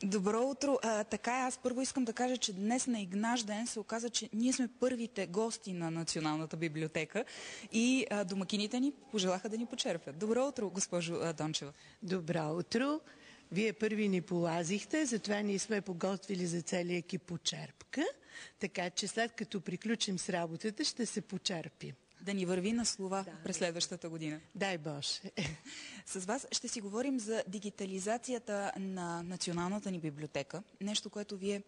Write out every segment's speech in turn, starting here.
Добро утро. Така аз първо искам да кажа, че днес на Игнаш ден се оказа, че ние сме първите гости на Националната библиотека и домакините ни пожелаха да ни почерпят. Добро утро, госпожо Дончева. Добро утро. Вие първи ни полазихте, затова ние сме подготвили за целия екип почерпка, така че след като приключим с работата, ще се почерпим. Да ни върви на слова през следващата година. Дай Боже. С вас ще си говорим за дигитализацията на Националната ни библиотека. Нещо, което вие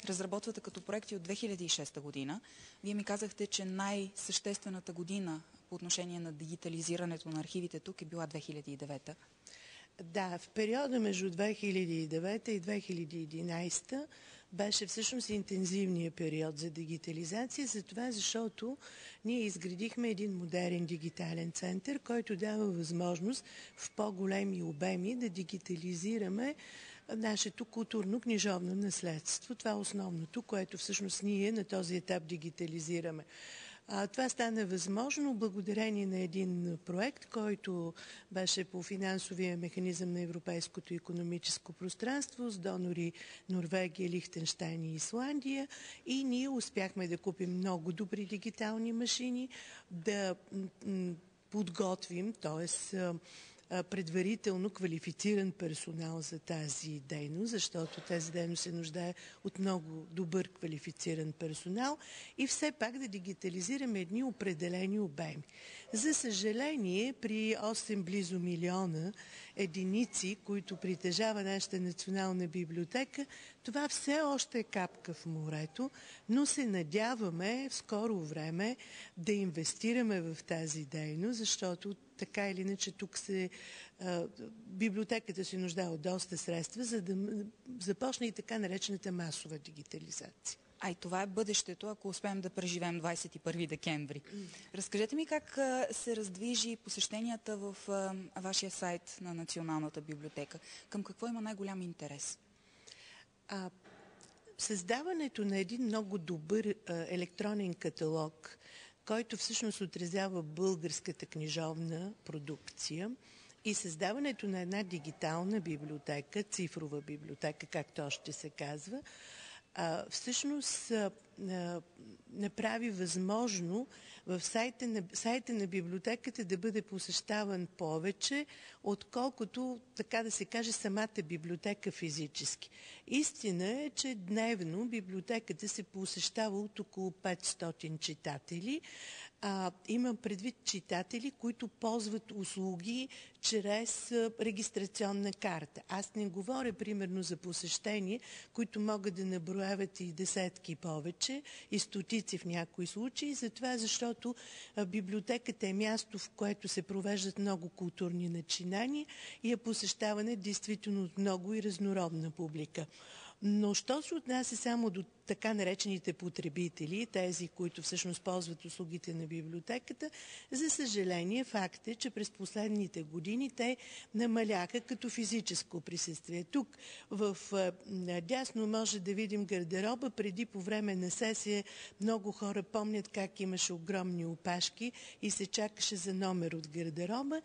разработвате като проекти от 2006 година. Вие ми казахте, че най-съществената година по отношение на дигитализирането на архивите тук е била 2009. Да, в периода между 2009 и 2011 беше всъщност интензивният период за дигитализация, защото ние изградихме един модерен дигитален център, който дава възможност в по-големи обеми да дигитализираме нашето културно-книжовно наследство. Това е основното, което всъщност ние на този етап дигитализираме. Това стана възможно благодарение на един проект, който беше по финансовия механизъм на Европейското икономическо пространство с донори Норвегия, Лихтенщайн и Исландия, и ние успяхме да купим много добри дигитални машини, да подготвим, т.е. предварително квалифициран персонал за тази дейност, защото тази дейност се нуждае от много добър квалифициран персонал и все пак да дигитализираме едни определени обеми. За съжаление, при 8 близо милиона единици, които притежава нашата национална библиотека, това все още е капка в морето, но се надяваме в скоро време да инвестираме в тази дейност, защото така или иначе тук библиотеката се нуждае от доста средства, за да започне и така наречената масова дигитализация. И това е бъдещето, ако успеем да преживеем 21 декември. Разкажете ми как се раздвижи посещенията в вашия сайт на Националната библиотека. Към какво има най-голям интерес? Създаването на един много добър електронен каталог, който всъщност отразява българската книжовна продукция, и създаването на една дигитална библиотека, цифрова библиотека, както още се казва, всъщност направи възможно в сайта на библиотеката да бъде посещаван повече, отколкото, така да се каже, самата библиотека физически. Истина е, че дневно библиотеката се посещава от около 500 читатели. Имам предвид читатели, които ползват услуги чрез регистрационна карта. Аз не говоря, примерно, за посещения, които могат да наброяват и десетки повече, и стотици в някои случаи, защото библиотеката е място, в което се провеждат много културни начинания и е посещаване действително от много и разнородна публика. Но що се отнася само до така наречените потребители, тези, които всъщност ползват услугите на библиотеката, за съжаление факт е, че през последните години те намаляха като физическо присъствие. Тук в дясно може да видим гардероба. Преди, по време на сесия, много хора помнят как имаше огромни опашки и се чакаше за номер от гардероба.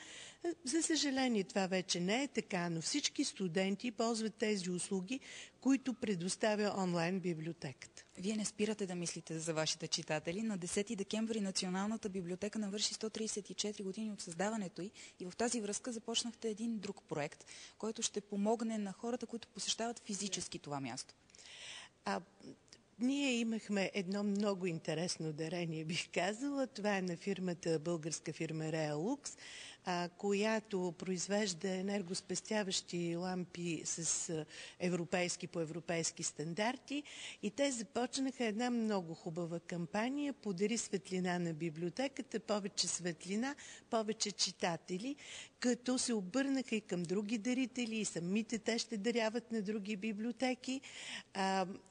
За съжаление това вече не е така, но всички студенти ползват тези услуги, които предоставя онлайн библиотеката. Вие не спирате да мислите за вашите читатели. На 10 декември Националната библиотека навърши 134 години от създаването й и в тази връзка започнахте един друг проект, който ще помогне на хората, които посещават физически това място. Ние имахме едно много интересно дарение, бих казала. Това е на фирмата, българска фирма Реалукс, която произвежда енергоспестяващи лампи с по европейски стандарти. И те започнаха една много хубава кампания "Подари светлина на библиотеката", повече светлина, повече читатели, като се обърнаха и към други дарители, и самите те ще даряват на други библиотеки.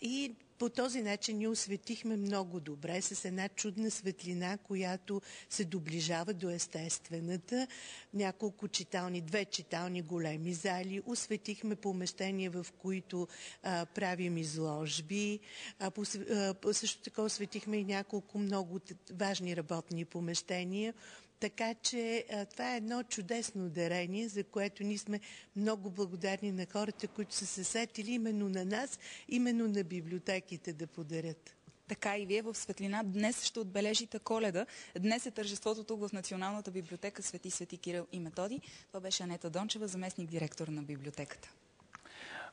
И по този начин ние осветихме много добре с една чудна светлина, която се доближава до естествената. Две читални големи зали. Осветихме помещения, в които правим изложби. Също така осветихме и няколко много важни работни помещения. Така че това е едно чудесно дарение, за което ние сме много благодарни на хората, които са се сетили именно на нас, именно на библиотеките да подарят. Така и вие в светлина днес ще отбележите Коледа. Днес е тържеството тук в Националната библиотека Свети Кирил и Методий. Това беше Анета Дончева, заместник директор на библиотеката.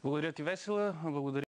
Благодаря ти, Весела. Благодаря.